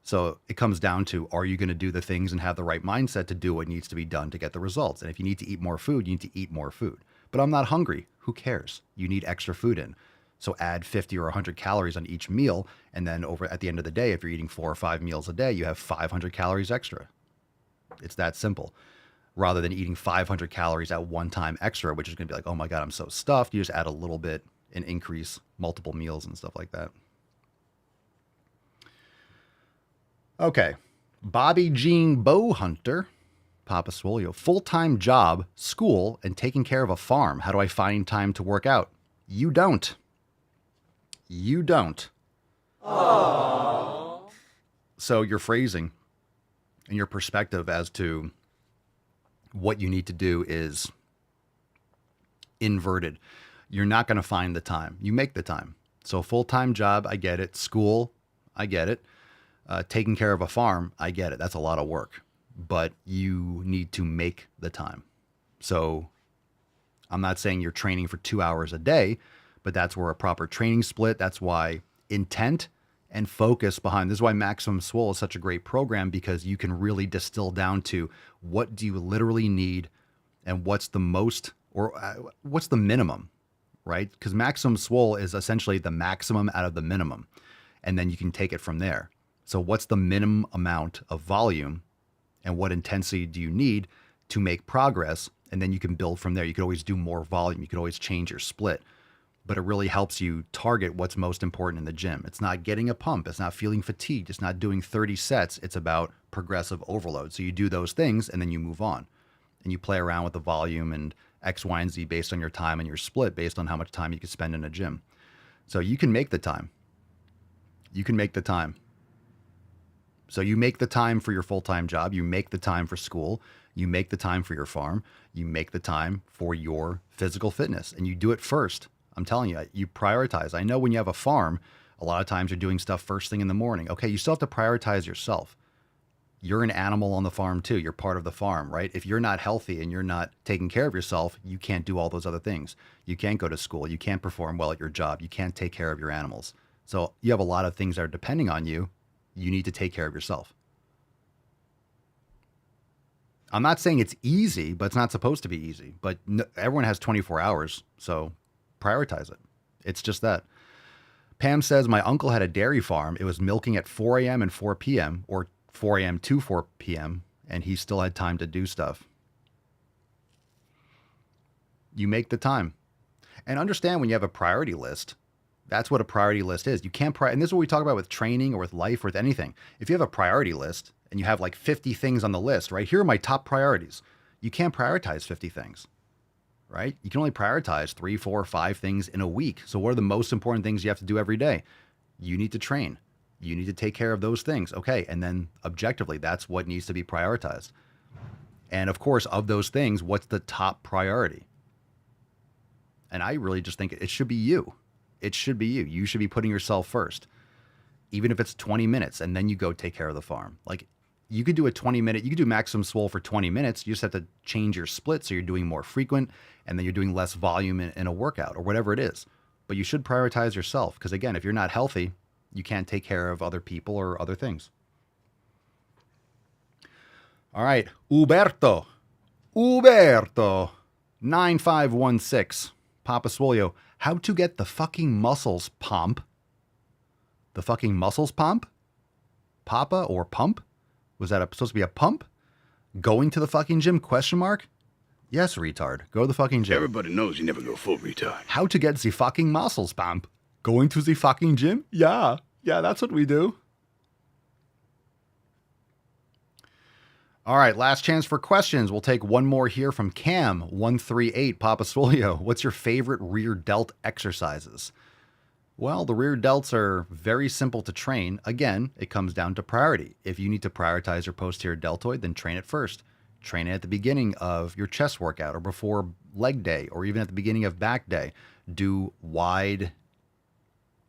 So it comes down to, are you going to do the things and have the right mindset to do what needs to be done to get the results? And if you need to eat more food, you need to eat more food. But I'm not hungry. Who cares? You need extra food in. So add 50 or 100 calories on each meal. And then at the end of the day, if you're eating 4 or 5 meals a day, you have 500 calories extra. It's that simple. Rather than eating 500 calories at one time extra, which is going to be like, oh my God, I'm so stuffed. You just add a little bit and increase multiple meals and stuff like that. Okay. Bobby Jean Bowhunter, Papa Swole, full-time job, school, and taking care of a farm. How do I find time to work out? You don't. You don't. Aww. So your phrasing and your perspective as to what you need to do is inverted. You're not going to find the time. You make the time. So full-time job, I get it. School, I get it. Taking care of a farm, I get it. That's a lot of work. But you need to make the time. So I'm not saying you're training for 2 hours a day, but that's where a proper training split. That's why intent and focus behind. This is why Maximum Swole is such a great program, because you can really distill down to what do you literally need and what's the most, or what's the minimum, right? Because Maximum Swole is essentially the maximum out of the minimum. And then you can take it from there. So what's the minimum amount of volume and what intensity do you need to make progress? And then you can build from there. You could always do more volume. You could always change your split. But it really helps you target what's most important in the gym. It's not getting a pump. It's not feeling fatigued. It's not doing 30 sets. It's about progressive overload. So you do those things and then you move on. And you play around with the volume and X, Y, and Z based on your time and your split based on how much time you can spend in a gym. So you can make the time. You can make the time. So you make the time for your full-time job. You make the time for school. You make the time for your farm. You make the time for your physical fitness. And you do it first. I'm telling you, you prioritize. I know when you have a farm, a lot of times you're doing stuff first thing in the morning. Okay, you still have to prioritize yourself. You're an animal on the farm too. You're part of the farm, right? If you're not healthy and you're not taking care of yourself, you can't do all those other things. You can't go to school. You can't perform well at your job. You can't take care of your animals. So you have a lot of things that are depending on you. You need to take care of yourself. I'm not saying it's easy, but it's not supposed to be easy. But everyone has 24 hours, so prioritize it. It's just that. Pam says, my uncle had a dairy farm. It was milking at 4 a.m. and 4 p.m. or 4 a.m. to 4 p.m. and he still had time to do stuff. You make the time. And understand when you have a priority list, that's what a priority list is. You can't and this is what we talk about with training or with life or with anything. If you have a priority list and you have like 50 things on the list, right? Here are my top priorities. You can't prioritize 50 things, right? You can only prioritize 3, 4, 5 things in a week. So what are the most important things you have to do every day? You need to train. You need to take care of those things. Okay. And then objectively, that's what needs to be prioritized. And of course, of those things, what's the top priority? And I really just think it should be you. It should be you. You should be putting yourself first, even if it's 20 minutes and then you go take care of the farm. Like you could do a 20-minute, you could do Maximum Swole for 20 minutes. You just have to change your split. So you're doing more frequent and then you're doing less volume in a workout or whatever it is. But you should prioritize yourself. Because again, if you're not healthy, you can't take care of other people or other things. All right. Uberto 9516. Papa Swolio. How to get the fucking muscles pump. The fucking muscles pump? Papa or pump? Was that supposed to be a pump? Going to the fucking gym? Question mark? Yes, retard. Go to the fucking gym. Everybody knows you never go full retard. How to get the fucking muscles pump? Going to the fucking gym? Yeah. Yeah, that's what we do. All right, last chance for questions. We'll take one more here from Cam138. Papa Swolio, what's your favorite rear delt exercises? Well, the rear delts are very simple to train. Again, it comes down to priority. If you need to prioritize your posterior deltoid, then train it first. Train it at the beginning of your chest workout or before leg day or even at the beginning of back day. Do wide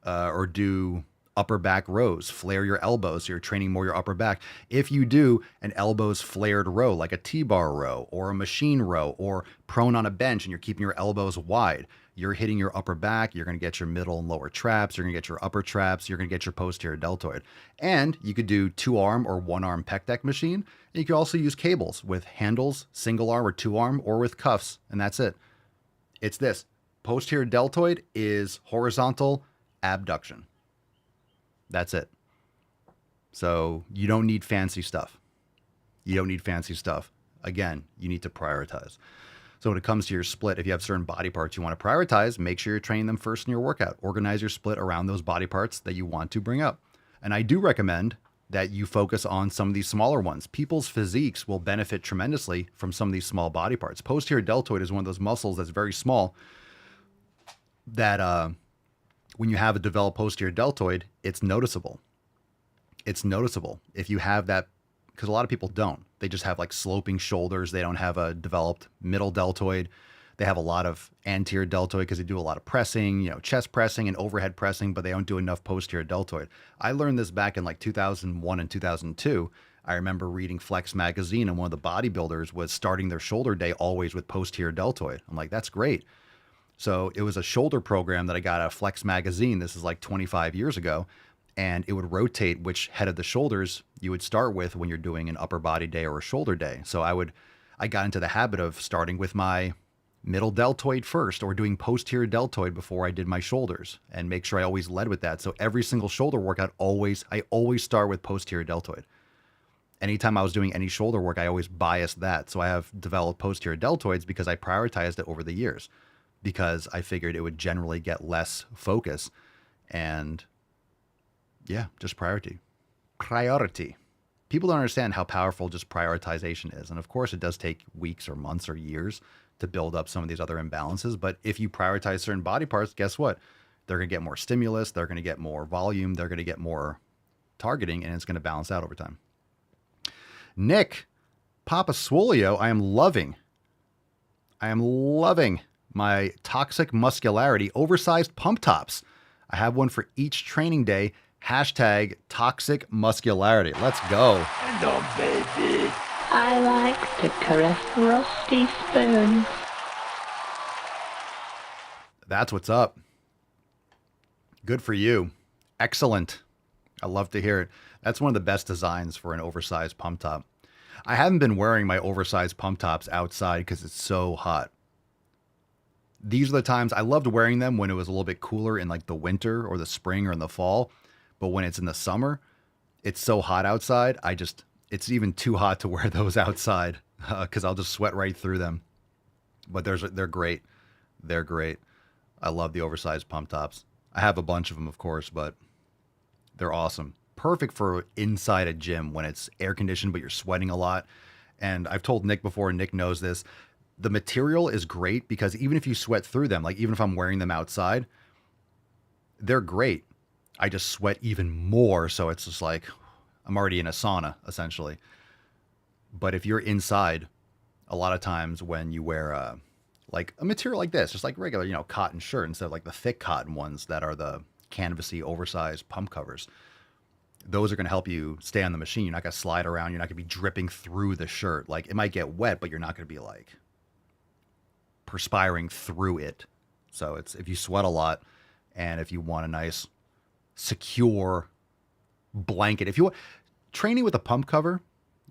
or do upper back rows. Flare your elbows so you're training more your upper back. If you do an elbows flared row, like a T-bar row or a machine row or prone on a bench and you're keeping your elbows wide, you're hitting your upper back, you're going to get your middle and lower traps, you're going to get your upper traps, you're going to get your posterior deltoid. And you could do 2-arm or 1-arm pec deck machine. And you could also use cables with handles, single arm or 2-arm, or with cuffs, and that's it. It's this. Posterior deltoid is horizontal abduction. That's it. So you don't need fancy stuff. You don't need fancy stuff. Again, you need to prioritize. So when it comes to your split, if you have certain body parts you want to prioritize, make sure you're training them first in your workout. Organize your split around those body parts that you want to bring up. And I do recommend that you focus on some of these smaller ones. People's physiques will benefit tremendously from some of these small body parts. Posterior deltoid is one of those muscles that's very small that when you have a developed posterior deltoid, it's noticeable. It's noticeable. If you have that, because a lot of people don't. They just have like sloping shoulders. They don't have a developed middle deltoid. They have a lot of anterior deltoid because they do a lot of pressing, chest pressing and overhead pressing, but they don't do enough posterior deltoid. I learned this back in like 2001 and 2002. I remember reading Flex magazine and one of the bodybuilders was starting their shoulder day always with posterior deltoid. I'm like, that's great. So it was a shoulder program that I got out of Flex magazine. This is like 25 years ago. And it would rotate which head of the shoulders you would start with when you're doing an upper body day or a shoulder day. So I got into the habit of starting with my middle deltoid first or doing posterior deltoid before I did my shoulders and make sure I always led with that. So every single shoulder workout, I always start with posterior deltoid. Anytime I was doing any shoulder work, I always biased that. So I have developed posterior deltoids because I prioritized it over the years because I figured it would generally get less focus and yeah, just priority. Priority. People don't understand how powerful just prioritization is. And of course, it does take weeks or months or years to build up some of these other imbalances. But if you prioritize certain body parts, guess what? They're going to get more stimulus. They're going to get more volume. They're going to get more targeting, and it's going to balance out over time. Nick, Papa Swolio, I am loving my toxic muscularity oversized pump tops. I have one for each training day. Hashtag toxic muscularity. Let's go. Hello, baby. I like to caress rusty spoons. That's what's up. Good for you. Excellent. I love to hear it. That's one of the best designs for an oversized pump top. I haven't been wearing my oversized pump tops outside because it's so hot. These are the times I loved wearing them when it was a little bit cooler in like the winter or the spring or in the fall. But when it's in the summer, it's so hot outside. It's even too hot to wear those outside because I'll just sweat right through them. But they're great. They're great. I love the oversized pump tops. I have a bunch of them, of course, but they're awesome. Perfect for inside a gym when it's air conditioned, but you're sweating a lot. And I've told Nick before, and Nick knows this, the material is great because even if you sweat through them, like even if I'm wearing them outside, they're great. I just sweat even more. So it's just like I'm already in a sauna, essentially. But if you're inside, a lot of times when you wear like a material like this, just like regular, cotton shirt instead of like the thick cotton ones that are the canvasy, oversized pump covers, those are going to help you stay on the machine. You're not going to slide around. You're not going to be dripping through the shirt. Like it might get wet, but you're not going to be like perspiring through it. So it's if you sweat a lot and if you want a nice secure blanket, if you want training with a pump cover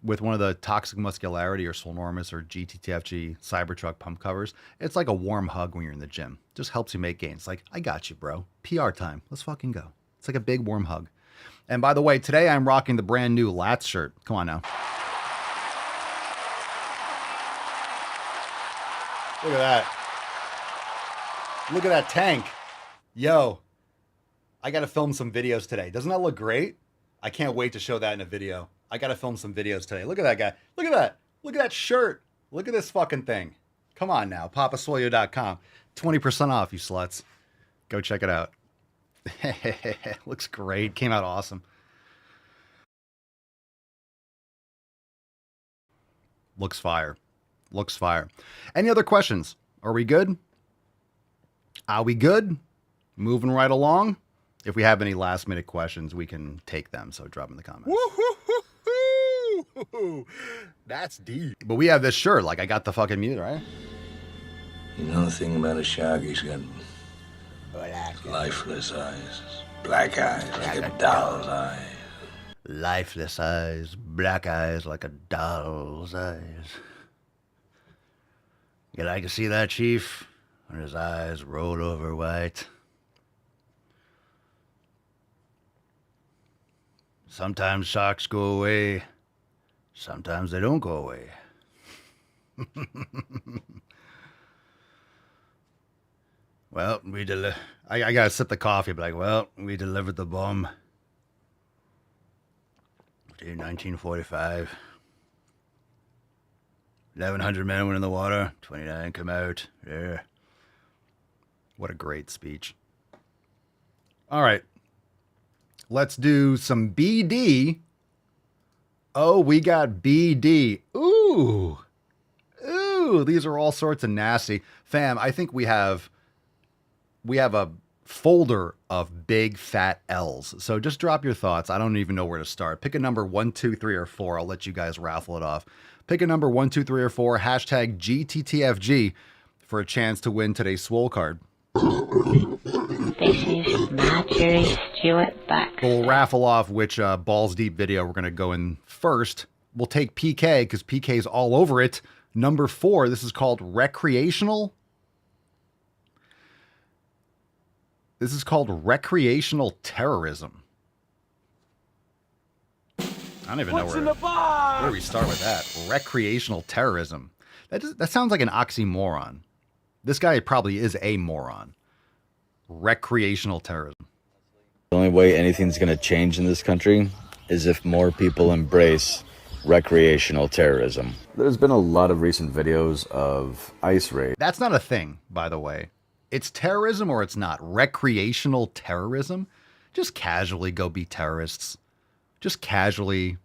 with one of the toxic muscularity or Swolenormous or GTTFG Cybertruck pump covers, it's like a warm hug when you're in the gym. Just helps you make gains. Like, I got you, bro. PR time. Let's fucking go. It's like a big warm hug. And by the way, today I'm rocking the brand new Lats shirt. Come on now. Look at that. Look at that tank. Yo, I got to film some videos today. Doesn't that look great? I can't wait to show that in a video. I got to film some videos today. Look at that guy. Look at that. Look at that shirt. Look at this fucking thing. Come on now. papaswolio.com. 20% off, you sluts. Go check it out. Looks great. Came out awesome. Looks fire. Looks fire. Any other questions? Are we good? Are we good? Moving right along. If we have any last minute questions, we can take them. So drop them in the comments. Woo-hoo-hoo-hoo. That's deep. But we have this shirt. Like, I got the fucking mute, right? You know the thing about a shark? He's got lifeless eyes. Black eyes like a doll's eyes. Lifeless eyes. Black eyes like a doll's eyes. You like to see that, Chief? When his eyes roll over white. Sometimes sharks go away. Sometimes they don't go away. Well, I gotta sip the coffee, but like, well, we delivered the bomb. In 1945. 1,100 men went in the water. 29 come out. Yeah. What a great speech. All right. Let's do some BD. Oh, we got BD. Ooh. Ooh, these are all sorts of nasty. Fam, I think we have a folder of big fat L's. So just drop your thoughts. I don't even know where to start. Pick a number 1, 2, 3, or 4. I'll let you guys raffle it off. Pick a number 1, 2, 3, or 4. Hashtag GTTFG for a chance to win today's Swole card. This is Marjorie Stewart Buck. We'll raffle off which balls deep video we're going to go in first. We'll take PK because PK's all over it. Number 4, this is called recreational. This is called recreational terrorism. I don't even know where do we start with that. Recreational terrorism. That sounds like an oxymoron. This guy probably is a moron. Recreational terrorism. The only way anything's going to change in this country is if more people embrace recreational terrorism. There's been a lot of recent videos of ICE raids. That's not a thing, by the way. It's terrorism or it's not. Recreational terrorism. Just casually go be terrorists. Just casually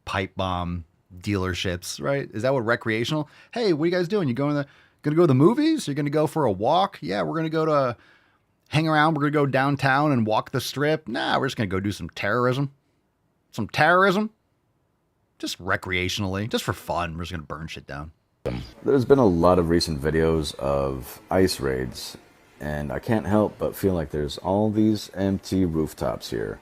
pipe bomb dealerships, right? Is that what recreational? Hey, what are you guys doing? You gonna go to the movies? You're gonna go for a walk? Yeah, we're gonna go to hang around. We're gonna go downtown and walk the strip. Nah, we're just gonna go do some terrorism. Some terrorism. Just recreationally, just for fun. We're just gonna burn shit down. There's been a lot of recent videos of ICE raids, and I can't help but feel like there's all these empty rooftops here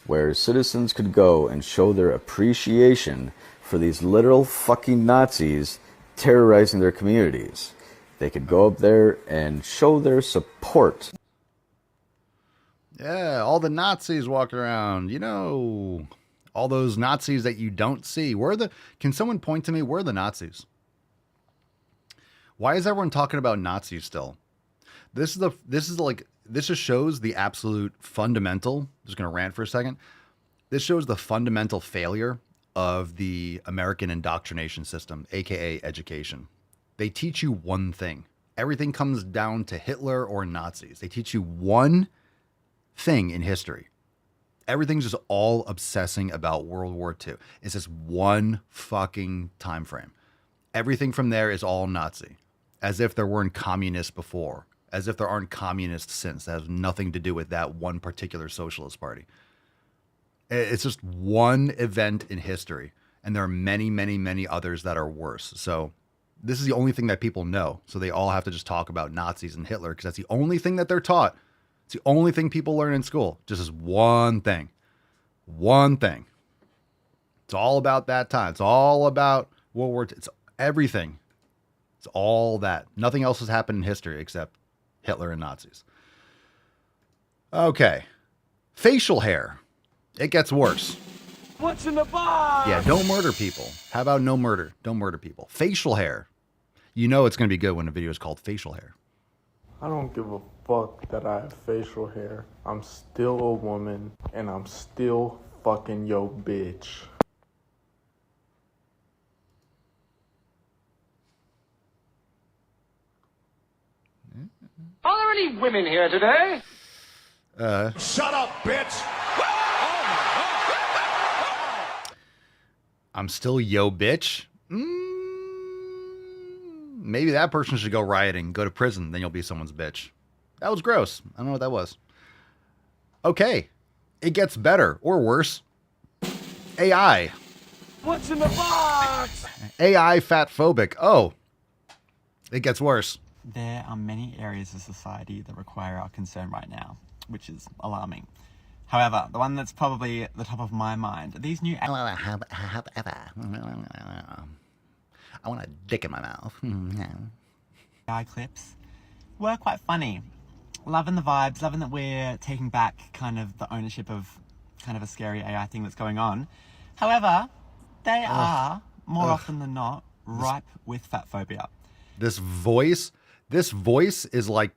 where citizens could go and show their appreciation for these literal fucking Nazis terrorizing their communities. They could go up there and show their support. Yeah, all the Nazis walking around, you know, all those Nazis that you don't see. Can someone point to me, where are the Nazis? Why is everyone talking about Nazis still? This just shows the absolute fundamental. I'm just going to rant for a second. This shows the fundamental failure of the American indoctrination system, aka education. They teach you one thing. Everything comes down to Hitler or Nazis. They teach you one thing in history. Everything's just all obsessing about World War II. It's just one fucking time frame. Everything from there is all Nazi. As if there weren't communists before. As if there aren't communists since. That has nothing to do with that one particular socialist party. It's just one event in history. And there are many, many, many others that are worse. So this is the only thing that people know. So they all have to just talk about Nazis and Hitler because that's the only thing that they're taught. It's the only thing people learn in school. Just is one thing. One thing. It's all about that time. It's all about World War II. It's everything. It's all that. Nothing else has happened in history except Hitler and Nazis. Okay. Facial hair. It gets worse. What's in the box? Yeah, don't murder people. How about no murder? Don't murder people. Facial hair. You know it's going to be good when a video is called facial hair. I don't give a fuck that I have facial hair. I'm still a woman, and I'm still fucking yo bitch. Are there any women here today? Shut up, bitch! I'm still yo bitch. Maybe that person should go rioting, go to prison, then you'll be someone's bitch. That was gross. I don't know what that was. Okay. It gets better or worse. AI. What's in the box? AI fat phobic. Oh. It gets worse. There are many areas of society that require our concern right now, which is alarming. However, the one that's probably at the top of my mind, these new I want a dick in my mouth. AI clips were quite funny. Loving the vibes, loving that we're taking back kind of the ownership of kind of a scary AI thing that's going on. However, they are, more often than not, ripe with fat phobia. This voice is like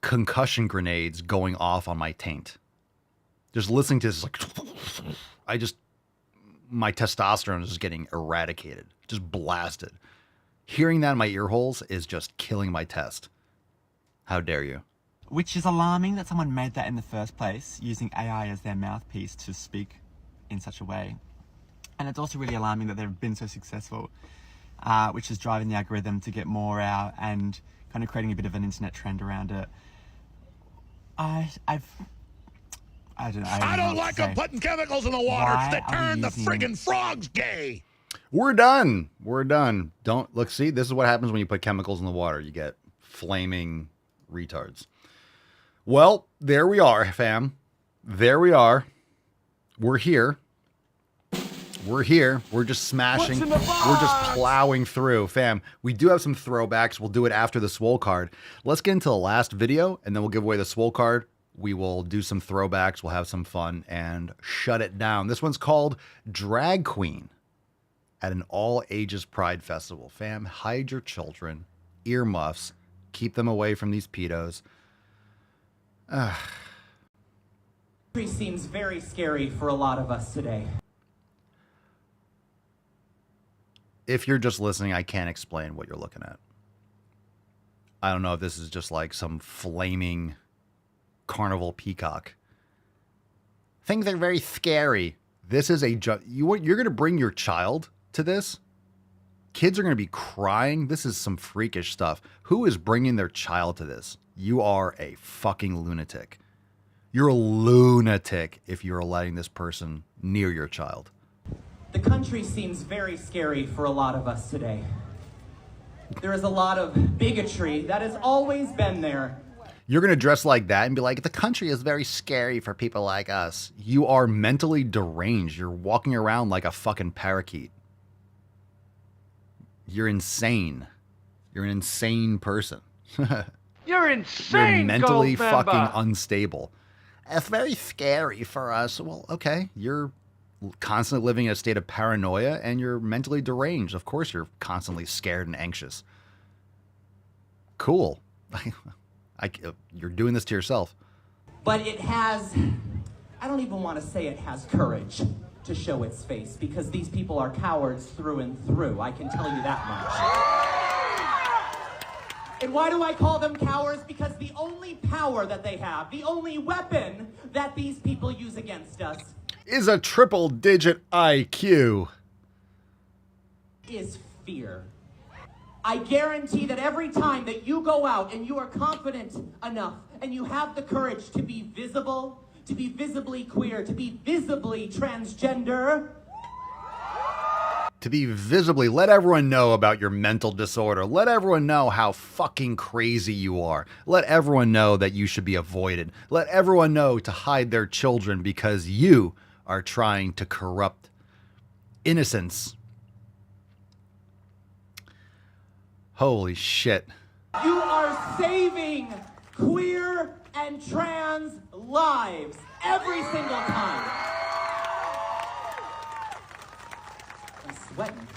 concussion grenades going off on my taint. Just listening to this, like, my testosterone is just getting eradicated, just blasted. Hearing that in my ear holes is just killing my test. How dare you? Which is alarming that someone made that in the first place, using AI as their mouthpiece to speak in such a way. And it's also really alarming that they've been so successful, which is driving the algorithm to get more out and kind of creating a bit of an internet trend around it. I don't like them putting chemicals in the water that turn the friggin' frogs gay. We're done. We're done. Don't look. See, this is what happens when you put chemicals in the water. You get flaming retards. Well, there we are, fam. There we are. We're here. We're here. We're just smashing. We're just plowing through, fam. We do have some throwbacks. We'll do it after the Swole card. Let's get into the last video, and then we'll give away the Swole card. We will do some throwbacks. We'll have some fun and shut it down. This one's called Drag Queen at an all-ages Pride Festival. Fam, hide your children, earmuffs, keep them away from these pedos. Seems very scary for a lot of us today. If you're just listening, I can't explain what you're looking at. I don't know if this is just like some flaming carnival peacock. Things are very scary. This is you're going to bring your child to this? Kids are going to be crying. This is some freakish stuff. Who is bringing their child to this? You are a fucking lunatic. You're a lunatic if you're letting this person near your child. The country seems very scary for a lot of us today. There is a lot of bigotry that has always been there. You're going to dress like that and be like, the country is very scary for people like us. You are mentally deranged. You're walking around like a fucking parakeet. You're insane. You're an insane person. You're insane, You're mentally Goldmember. fucking unstable. It's very scary for us. Well, okay. You're constantly living in a state of paranoia and you're mentally deranged. Of course you're constantly scared and anxious. Cool. You're doing this to yourself. But it has, I don't even want to say it has courage to show its face, because these people are cowards through and through. I can tell you that much. And why do I call them cowards? Because the only power that they have, the only weapon that these people use against us, is a triple-digit IQ. Is fear. I guarantee that every time that you go out and you are confident enough and you have the courage to be visible, to be visibly queer, to be visibly transgender, to be visibly, let everyone know about your mental disorder. Let everyone know how fucking crazy you are. Let everyone know that you should be avoided. Let everyone know to hide their children because you are trying to corrupt innocence. Holy shit. you are saving queer and trans lives every single time. I'm sweating.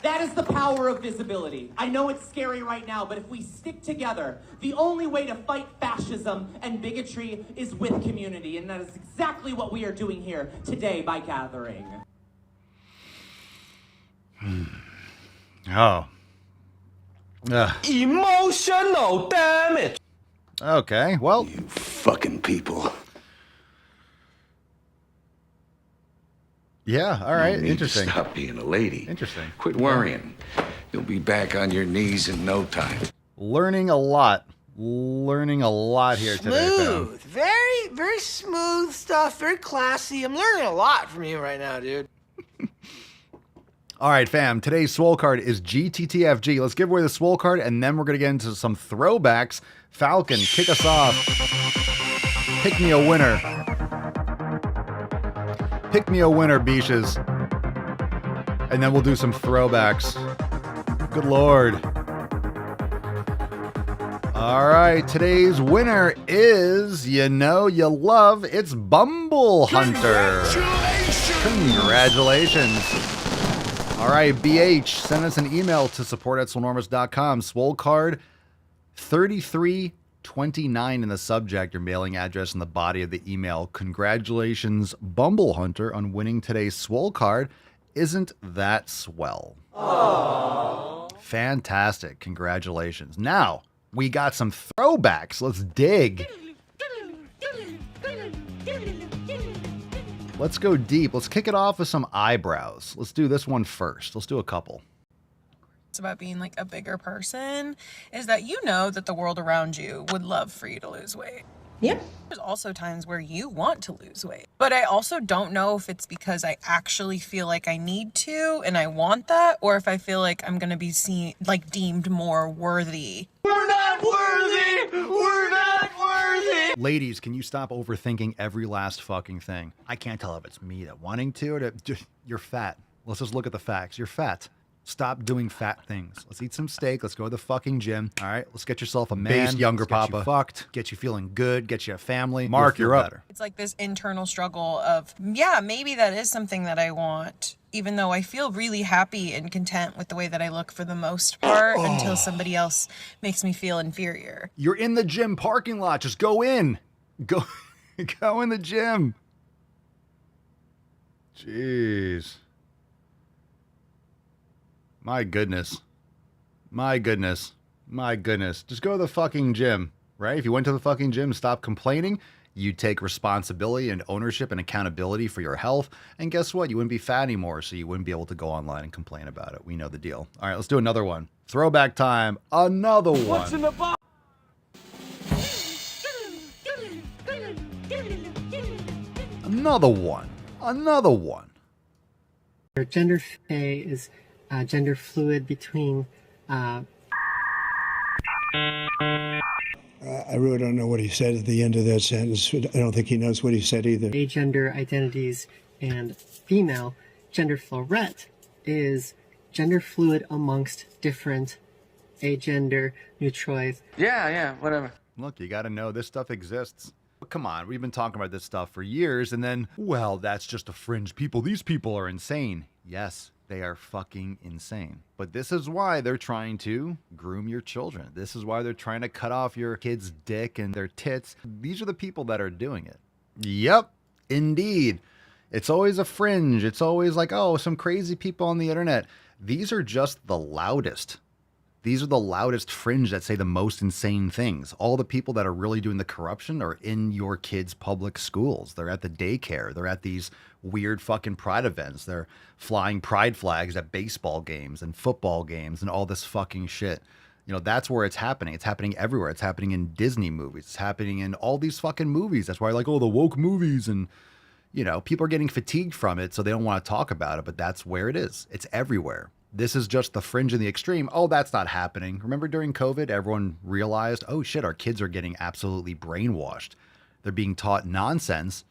That is the power of visibility. I know it's scary right now, but if we stick together, the only way to fight fascism and bigotry is with community, and that is exactly what we are doing here today by gathering. Oh. Emotional damage. Okay, well. You fucking people. Yeah, all right, You need interesting. to stop being a lady. Interesting. Quit worrying. You'll be back on your knees in no time. Learning a lot. Learning a lot here today, fam. Smooth. Very, very smooth stuff. Very classy. I'm learning a lot from you right now, dude. All right, fam. Today's Swole card is GTTFG. Let's give away the Swole card, and then we're going to get into some throwbacks. Falcon, kick us off. Pick me a winner. Pick me a winner, Beaches. And then we'll do some throwbacks. Good Lord. All right, today's winner is, you know, you love, it's Bumble Hunter. Congratulations. All right, BH, send us an email to support@swolenormous.com. Swole card 3329 in the subject, your mailing address in the body of the email. Congratulations, Bumble Hunter, on winning today's Swole card. Isn't that swell? Aww. Fantastic. Congratulations. Now, we got some throwbacks. Let's dig. Let's go deep. Let's kick it off with some eyebrows. Let's do this one first. Let's do a couple. It's about being like a bigger person is that you know that the world around you would love for you to lose weight. Yep. There's also times where you want to lose weight, but I also don't know if it's because I actually feel like I need to and I want that, or if I feel like I'm gonna be seen, like deemed more worthy. We're not worthy! We're not worthy! Ladies, can you stop overthinking every last fucking thing? I can't tell if it's me that wanting to or you're fat. Let's just look at the facts. You're fat. Stop doing fat things. Let's eat some steak. Let's go to the fucking gym. All right, let's get yourself a man. Base younger papa. Get you fucked. Get you feeling good. Get you a family. Mark, you're up. It's like this internal struggle of, yeah, maybe that is something that I want, even though I feel really happy and content with the way that I look for the most part until somebody else makes me feel inferior. You're in the gym parking lot. Just go in. Go in the gym. Jeez. My goodness. My goodness. My goodness. Just go to the fucking gym, right? If you went to the fucking gym, stop complaining. You take responsibility and ownership and accountability for your health. And guess what? You wouldn't be fat anymore, so you wouldn't be able to go online and complain about it. We know the deal. All right, let's do another one. Throwback time. Another one. What's in the box? Another one. Another one. Gender fay is gender fluid between. I really don't know what he said at the end of that sentence. I don't think he knows what he said either. Agender identities and female. Gender floret is gender fluid amongst different agender neutroids. Yeah, whatever. Look, you got to know this stuff exists. But come on, we've been talking about this stuff for years, and then, well, that's just a fringe people. These people are insane. Yes, they are fucking insane. But this is why they're trying to groom your children. This is why they're trying to cut off your kid's dick and their tits. These are the people that are doing it. Yep, indeed. It's always a fringe. It's always like, oh, some crazy people on the internet. These are just the loudest. These are the loudest fringe that say the most insane things. All the people that are really doing the corruption are in your kids' public schools. They're at the daycare. They're at these weird fucking pride events. They're flying pride flags at baseball games and football games and all this fucking shit. You know, that's where it's happening. It's happening everywhere. It's happening in Disney movies. It's happening in all these fucking movies. That's why I like, oh, the woke movies. And, you know, people are getting fatigued from it, so they don't want to talk about it. But that's where it is. It's everywhere. This is just the fringe and the extreme. Oh, that's not happening. Remember during COVID, everyone realized, oh shit, our kids are getting absolutely brainwashed. They're being taught nonsense.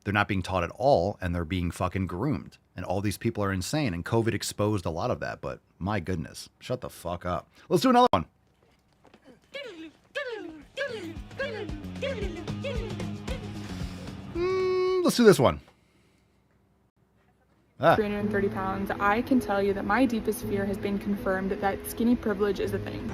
They're not being taught at all, and they're being fucking groomed. And all these people are insane, and COVID exposed a lot of that, but my goodness, shut the fuck up. Let's do another one. Let's do this one. 330 pounds, I can tell you that my deepest fear has been confirmed that skinny privilege is a thing.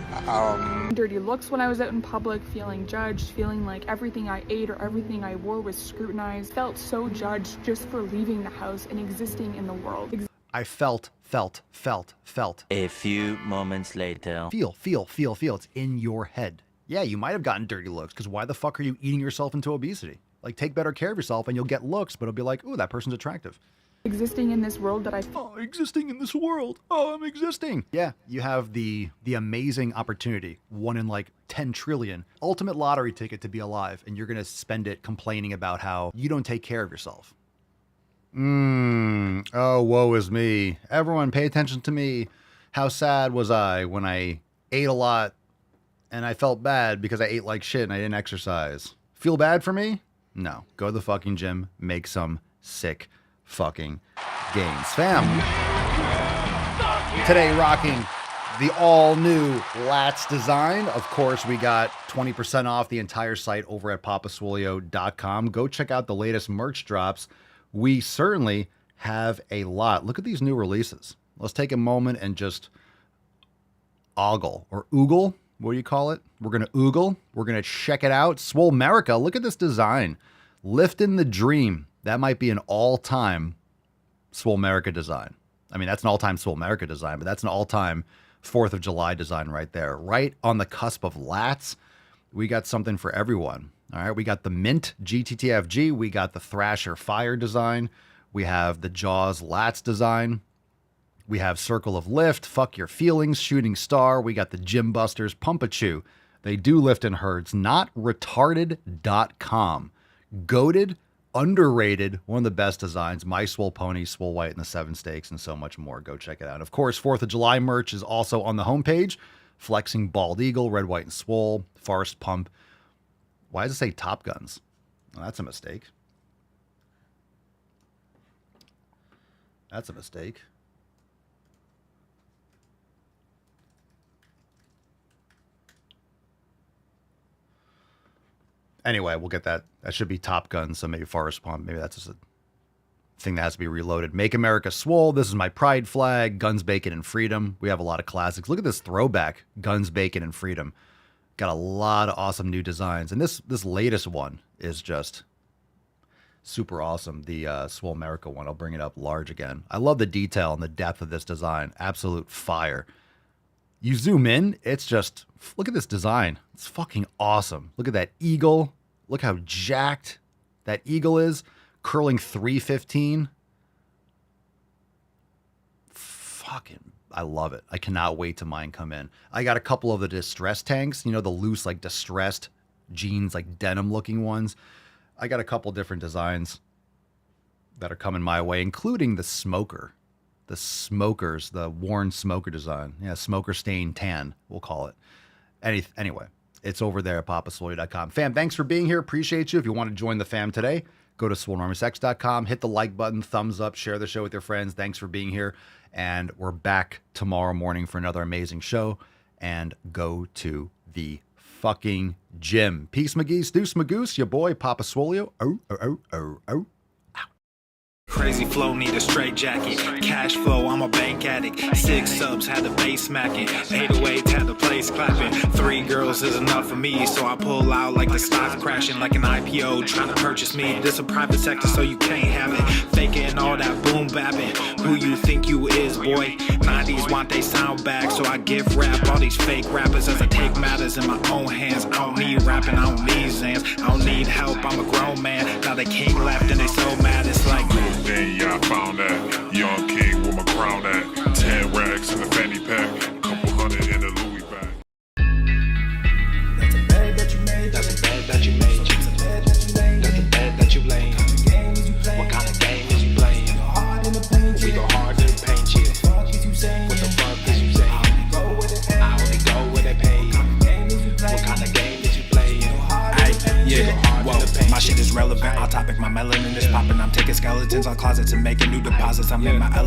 Dirty looks when I was out in public, feeling judged, feeling like everything I ate or everything I wore was scrutinized, felt so judged just for leaving the house and existing in the world. I felt. A few moments later. Feel. It's in your head. Yeah, you might have gotten dirty looks, because why the fuck are you eating yourself into obesity? Like, take better care of yourself and you'll get looks, but it'll be like, ooh, that person's attractive. Existing in this world that existing in this world. Oh, I'm existing. Yeah, you have the amazing opportunity, 1 in like 10 trillion, ultimate lottery ticket to be alive, and you're going to spend it complaining about how you don't take care of yourself. Oh, woe is me. Everyone pay attention to me. How sad was I when I ate a lot and I felt bad because I ate like shit and I didn't exercise? Feel bad for me? No. Go to the fucking gym, make some sick fucking gains. Fam. Today rocking the all new Lats design. Of course, we got 20% off the entire site over at papaswolio.com. Go check out the latest merch drops. We certainly have a lot. Look at these new releases. Let's take a moment and just ogle or oogle. What do you call it? We're going to oogle. We're going to check it out. Swole America. Look at this design. Lifting the dream. That might be an all-time Swole America design. I mean, that's an all-time Swole America design, but that's an all-time 4th of July design right there. Right on the cusp of Lats. We got something for everyone. All right, we got the Mint GTTFG. We got the Thrasher Fire design. We have the Jaws Lats design. We have Circle of Lift, Fuck Your Feelings, Shooting Star. We got the Gym Busters, Pumpachoo. They do lift in herds, not retarded.com. Goated, underrated, one of the best designs. My Swole Pony, Swole White, and the 7 Stakes, and so much more. Go check it out. Of course, 4th of July merch is also on the homepage. Flexing Bald Eagle, Red, White, and Swole, Forest Pump. Why does it say Top Guns? Well, that's a mistake. That's a mistake. Anyway, we'll get that. That should be Top Gun, so maybe Forest Pump. Maybe that's just a thing that has to be reloaded. Make America Swole. This is my pride flag. Guns, Bacon, and Freedom. We have a lot of classics. Look at this throwback. Guns, Bacon, and Freedom. Got a lot of awesome new designs. And this latest one is just super awesome. The Swole America one. I'll bring it up large again. I love the detail and the depth of this design. Absolute fire. You zoom in, it's just, look at this design. It's fucking awesome. Look at that eagle. Look how jacked that eagle is. Curling 315. Fucking, I love it. I cannot wait till mine come in. I got a couple of the distressed tanks. You know, the loose, like, distressed jeans, like denim looking ones. I got a couple different designs that are coming my way, including the smoker. The smokers, the worn smoker design. Yeah, smoker stain tan, we'll call it. Anyway, it's over there at papaswolio.com. Fam, thanks for being here. Appreciate you. If you want to join the fam today, go to swolenormousx.com, hit the like button, thumbs up, share the show with your friends. Thanks for being here. And we're back tomorrow morning for another amazing show. And go to the fucking gym. Peace, McGee's, Deuce Magoose, your boy, Papa Swolio. Oh. Crazy flow, need a straight jacket. Cash flow, I'm a bank addict. 6 subs, had the bass smacking. 808, had the place clapping. 3 girls is enough for me, so I pull out like the stock crashing. Like an IPO, trying to purchase me. This a private sector, so you can't have it. Faking all that boom bapping. Who you think you is, boy? 90s want they sound back, so I gift rap all these fake rappers as I take matters in my own hands. I don't need rapping, I don't need Zans. I don't need help, I'm a grown man. Now they can't laugh and they so mad, it's like... Then yeah, I found that young king with my crown at 10 racks in the fanny pack, couple hundred in the Louis bag. That's a bag that you made. That's a bag that you made. That's a bag that you made. That's a bag that you laid. What kind of game is you playing? We go hard in the paint. We go hard in the paint. What the fuck is you saying? What the fuck is you saying? I only go where they pay. What kind of game is you playing? Yeah, whoa, my shit is relevant. On topic, my melanin is popping. I'm taking skeletons on closets and making new deposits. I'm in my element.